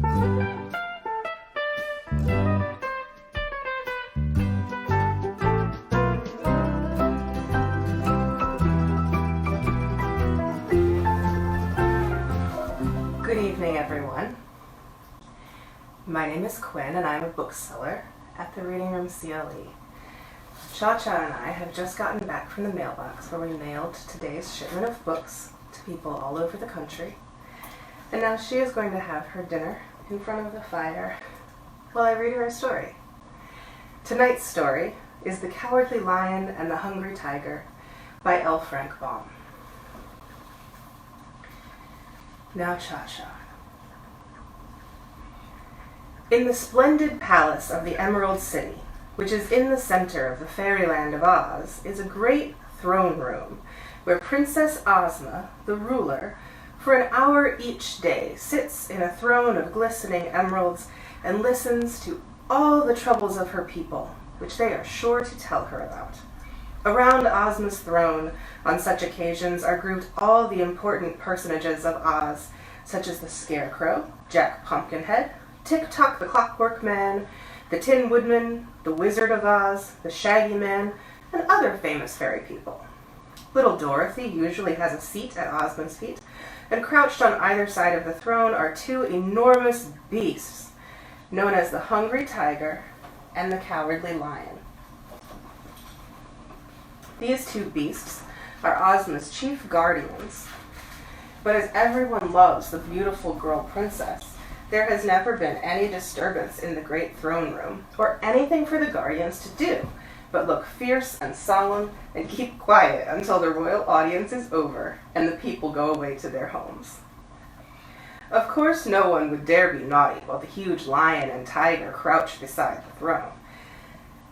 Good evening, everyone. My name is Quinn, and I'm a bookseller at the Reading Room CLE. Cha-Cha and I have just gotten back from the mailbox where we mailed today's shipment of books to people all over the country. And now she is going to have her dinner in front of the fire while I read her a story. Tonight's story is The Cowardly Lion and the Hungry Tiger by L. Frank Baum. Now, Cha-Cha. In the splendid palace of the Emerald City, which is in the center of the fairyland of Oz, is a great throne room where Princess Ozma, the ruler, for an hour each day sits in a throne of glistening emeralds and listens to all the troubles of her people, which they are sure to tell her about. Around Ozma's throne, on such occasions, are grouped all the important personages of Oz, such as the Scarecrow, Jack Pumpkinhead, Tick-Tock the Clockwork Man, the Tin Woodman, the Wizard of Oz, the Shaggy Man, and other famous fairy people. Little Dorothy usually has a seat at Ozma's feet, and crouched on either side of the throne are two enormous beasts, known as the Hungry Tiger and the Cowardly Lion. These two beasts are Ozma's chief guardians, but as everyone loves the beautiful girl princess, there has never been any disturbance in the great throne room, or anything for the guardians to do, but look fierce and solemn and keep quiet until the royal audience is over and the people go away to their homes. Of course, no one would dare be naughty while the huge lion and tiger crouch beside the throne.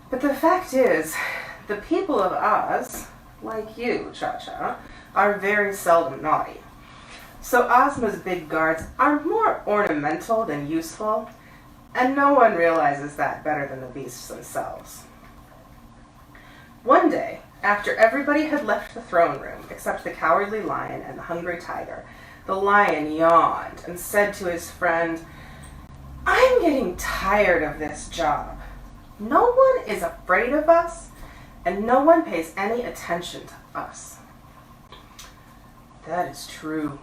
But the fact is, the people of Oz, like you, Cha-Cha, are very seldom naughty. So Ozma's big guards are more ornamental than useful, and no one realizes that better than the beasts themselves. One day, after everybody had left the throne room except the Cowardly Lion and the Hungry Tiger, the lion yawned and said to his friend, "I'm getting tired of this job. No one is afraid of us, and no one pays any attention to us." "That is true,"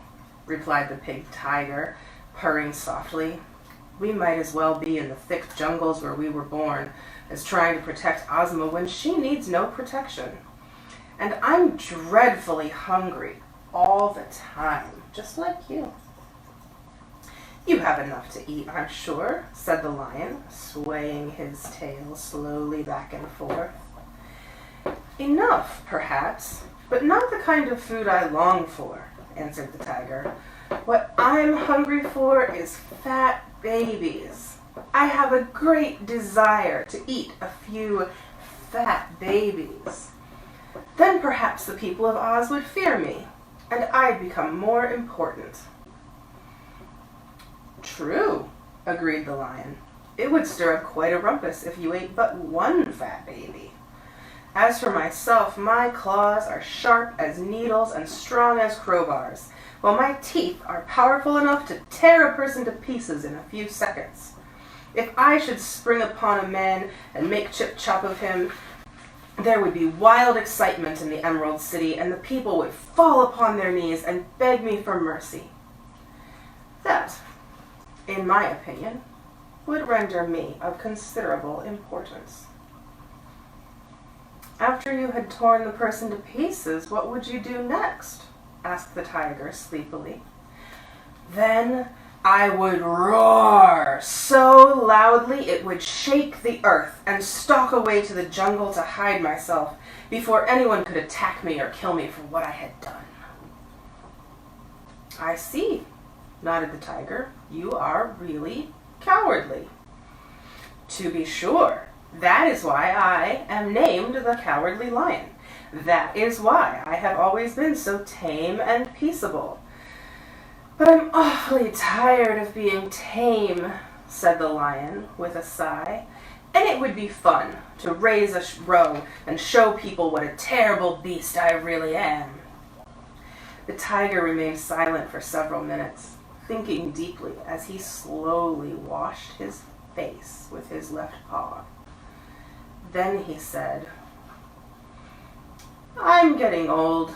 replied the pig tiger, purring softly. "We might as well be in the thick jungles where we were born as trying to protect Ozma when she needs no protection. And I'm dreadfully hungry all the time, just like you." "You have enough to eat, I'm sure," said the lion, swaying his tail slowly back and forth. "Enough, perhaps, but not the kind of food I long for," answered the tiger. "What I'm hungry for is fat babies. I have a great desire to eat a few fat babies. Then perhaps the people of Oz would fear me, and I'd become more important." "True," agreed the lion. "It would stir up quite a rumpus if you ate but one fat baby. As for myself, my claws are sharp as needles and strong as crowbars, while my teeth are powerful enough to tear a person to pieces in a few seconds. If I should spring upon a man and make chip-chop of him, there would be wild excitement in the Emerald City, and the people would fall upon their knees and beg me for mercy. That, in my opinion, would render me of considerable importance." "After you had torn the person to pieces, what would you do next?" asked the tiger sleepily. "Then I would roar so loudly it would shake the earth and stalk away to the jungle to hide myself before anyone could attack me or kill me for what I had done." "I see," nodded the tiger. "You are really cowardly." "To be sure. That is why I am named the Cowardly Lion. That is why I have always been so tame and peaceable. But I'm awfully tired of being tame," said the lion with a sigh. "And it would be fun to raise a row and show people what a terrible beast I really am." The tiger remained silent for several minutes. thinking deeply as he slowly washed his face with his left paw. Then he said, "I'm getting old,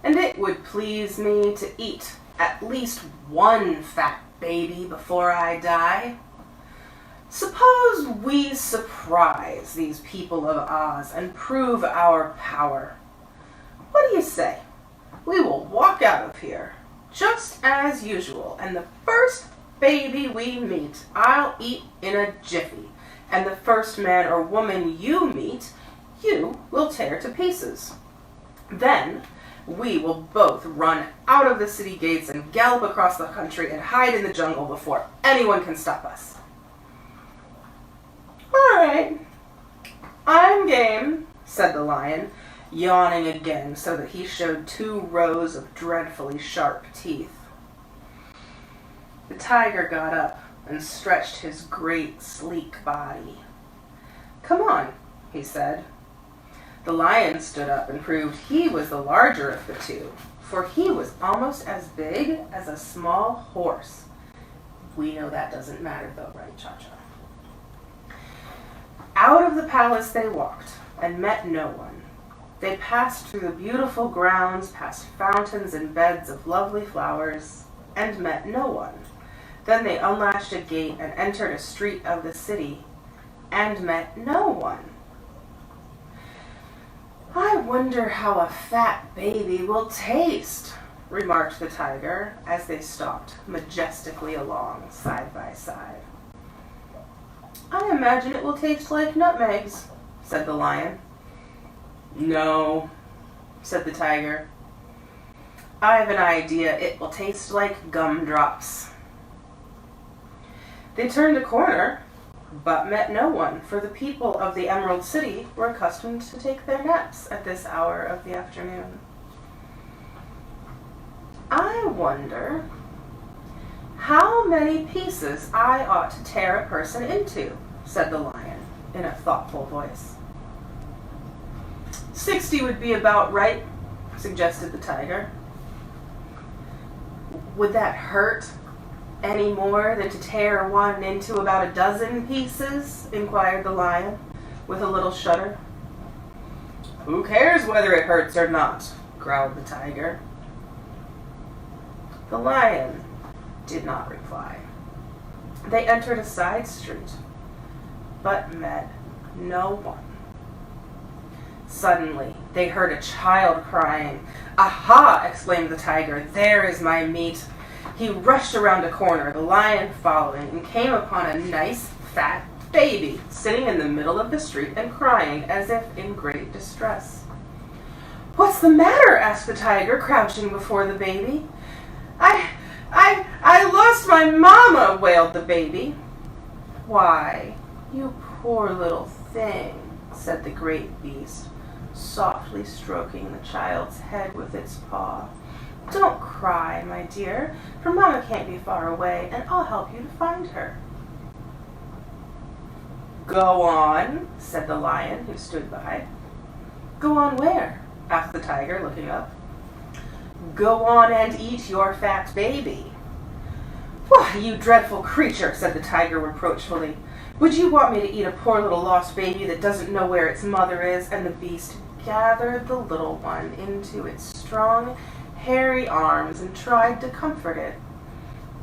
and it would please me to eat at least one fat baby before I die. Suppose we surprise these people of Oz and prove our power. What do you say? We will walk out of here, just as usual, and the first baby we meet, I'll eat in a jiffy, and the first man or woman you meet, you will tear to pieces. Then we will both run out of the city gates and gallop across the country and hide in the jungle before anyone can stop us." "All right, I'm game," said the lion, yawning again so that he showed 2 rows of dreadfully sharp teeth. The tiger got up and stretched his great, sleek body. "Come on," he said. The lion stood up and proved he was the larger of the 2, for he was almost as big as a small horse. We know that doesn't matter though, right, Cha-Cha? Out of the palace they walked and met no one. They passed through the beautiful grounds, past fountains and beds of lovely flowers, and met no one. Then they unlatched a gate and entered a street of the city, and met no one. "I wonder how a fat baby will taste," remarked the tiger as they stalked majestically along side by side. "I imagine it will taste like nutmegs," said the lion. "No," said the tiger. "I've an idea it will taste like gumdrops." They turned a corner, but met no one, for the people of the Emerald City were accustomed to take their naps at this hour of the afternoon. "I wonder how many pieces I ought to tear a person into," said the lion in a thoughtful voice. 60 would be about right," suggested the tiger. "Would that hurt any more than to tear one into about a dozen pieces?" inquired the lion, with a little shudder. "Who cares whether it hurts or not?" growled the tiger. The lion did not reply. They entered a side street, but met no one. Suddenly, they heard a child crying. "Aha!" exclaimed the tiger. "There is my meat." He rushed around a corner, the lion following, and came upon a nice, fat baby sitting in the middle of the street and crying as if in great distress. "What's the matter?" asked the tiger, crouching before the baby. I lost my mama," wailed the baby. "Why, you poor little thing," said the great beast, softly stroking the child's head with its paw. "Don't cry, my dear, for Mama can't be far away, and I'll help you to find her." "Go on," said the lion, who stood by. "Go on where?" asked the tiger, looking up. "Go on and eat your fat baby." "Why, you dreadful creature," said the tiger reproachfully. "Would you want me to eat a poor little lost baby that doesn't know where its mother is?" And the beast gathered the little one into its strong, hairy arms and tried to comfort it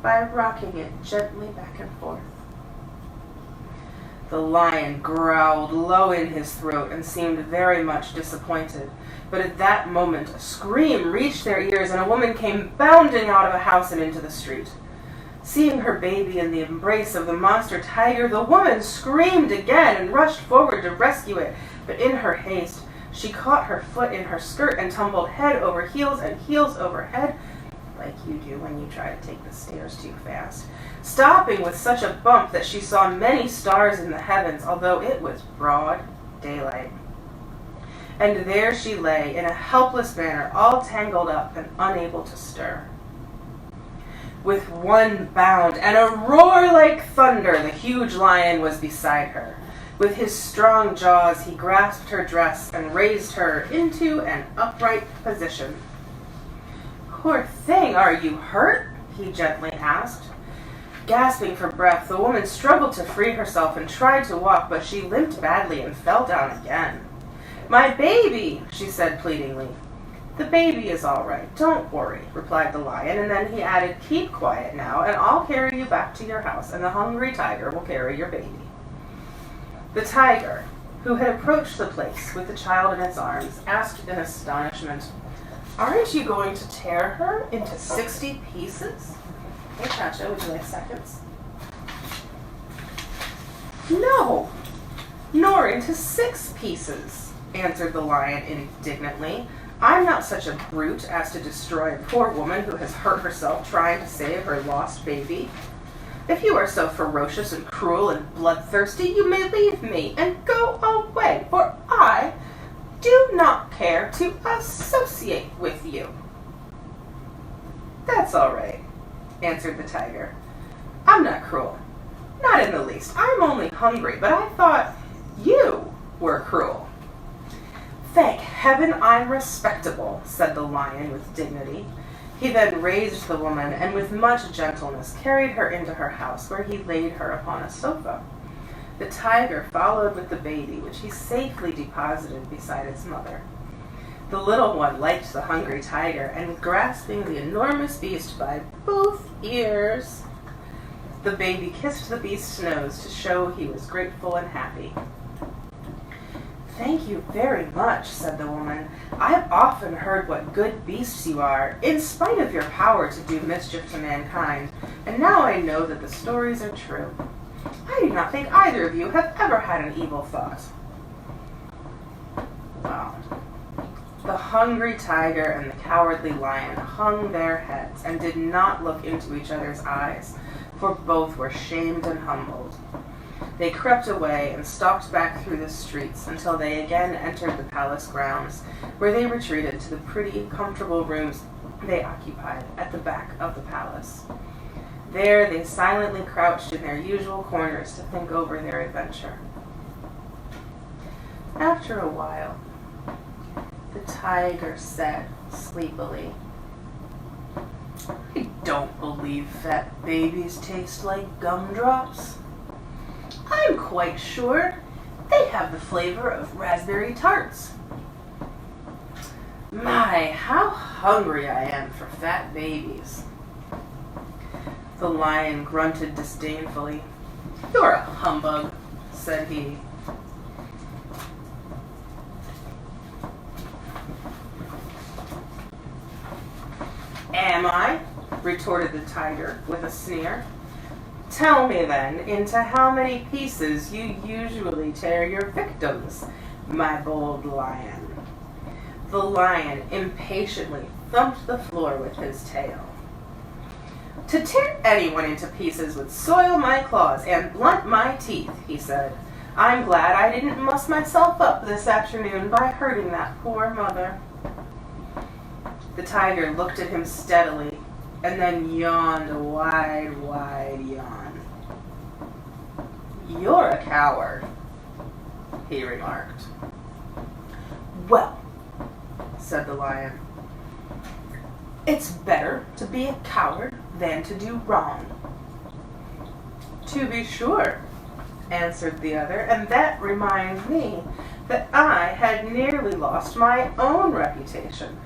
by rocking it gently back and forth. The lion growled low in his throat and seemed very much disappointed. But at that moment a scream reached their ears, and a woman came bounding out of a house and into the street. Seeing her baby in the embrace of the monster tiger, the woman screamed again and rushed forward to rescue it. But in her haste, she caught her foot in her skirt and tumbled head over heels and heels over head, like you do when you try to take the stairs too fast, stopping with such a bump that she saw many stars in the heavens, although it was broad daylight. And there she lay in a helpless manner, all tangled up and unable to stir. With one bound and a roar like thunder, the huge lion was beside her. With his strong jaws, he grasped her dress and raised her into an upright position. "Poor thing, are you hurt?" he gently asked. Gasping for breath, the woman struggled to free herself and tried to walk, but she limped badly and fell down again. My baby, she said pleadingly. The baby is all right, don't worry, replied the lion, and then he added, keep quiet now, and I'll carry you back to your house, and the hungry tiger will carry your baby. The tiger, who had approached the place with the child in its arms, asked in astonishment, aren't you going to tear her into 60 pieces? Hey, Chacha, would you like seconds? No, nor into 6 pieces, answered the lion indignantly. I'm not such a brute as to destroy a poor woman who has hurt herself trying to save her lost baby. If you are so ferocious and cruel and bloodthirsty, you may leave me and go away, for I do not care to associate with you. That's all right, answered the tiger. I'm not cruel, not in the least. I'm only hungry, but I thought you were cruel. Thank heaven I'm respectable, said the lion with dignity. He then raised the woman and with much gentleness carried her into her house, where he laid her upon a sofa. The tiger followed with the baby, which he safely deposited beside its mother. The little one liked the hungry tiger, and grasping the enormous beast by both ears, the baby kissed the beast's nose to show he was grateful and happy. Thank you very much, said the woman. I've often heard what good beasts you are, in spite of your power to do mischief to mankind, and now I know that the stories are true. I do not think either of you have ever had an evil thought. Wow. The hungry tiger and the cowardly lion hung their heads and did not look into each other's eyes, for both were shamed and humbled. They crept away and stalked back through the streets until they again entered the palace grounds, where they retreated to the pretty, comfortable rooms they occupied at the back of the palace. There they silently crouched in their usual corners to think over their adventure. After a while, the tiger said sleepily, I don't believe fat babies taste like gumdrops. I'm quite sure they have the flavor of raspberry tarts. My, how hungry I am for fat babies. The lion grunted disdainfully. You're a humbug, said he. Am I? Retorted the tiger with a sneer. Tell me then, into how many pieces you usually tear your victims, my bold lion. The lion impatiently thumped the floor with his tail. To tear anyone into pieces would soil my claws and blunt my teeth, he said. I'm glad I didn't muss myself up this afternoon by hurting that poor mother. The tiger looked at him steadily and then yawned a wide, wide yawn. You're a coward, he remarked. Well, said the lion, it's better to be a coward than to do wrong. To be sure, answered the other, and that reminds me that I had nearly lost my own reputation,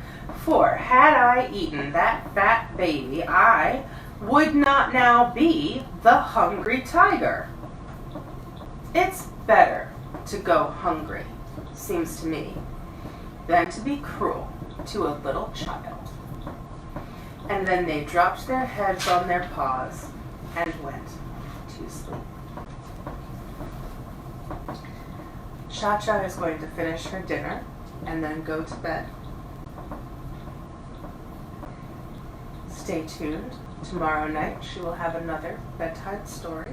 for had I eaten that fat baby, I would not now be the hungry tiger. It's better to go hungry, seems to me, than to be cruel to a little child. And then they dropped their heads on their paws and went to sleep. Cha-Cha is going to finish her dinner and then go to bed. Stay tuned. Tomorrow night she will have another bedtime story.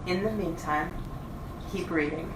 In the meantime, keep reading.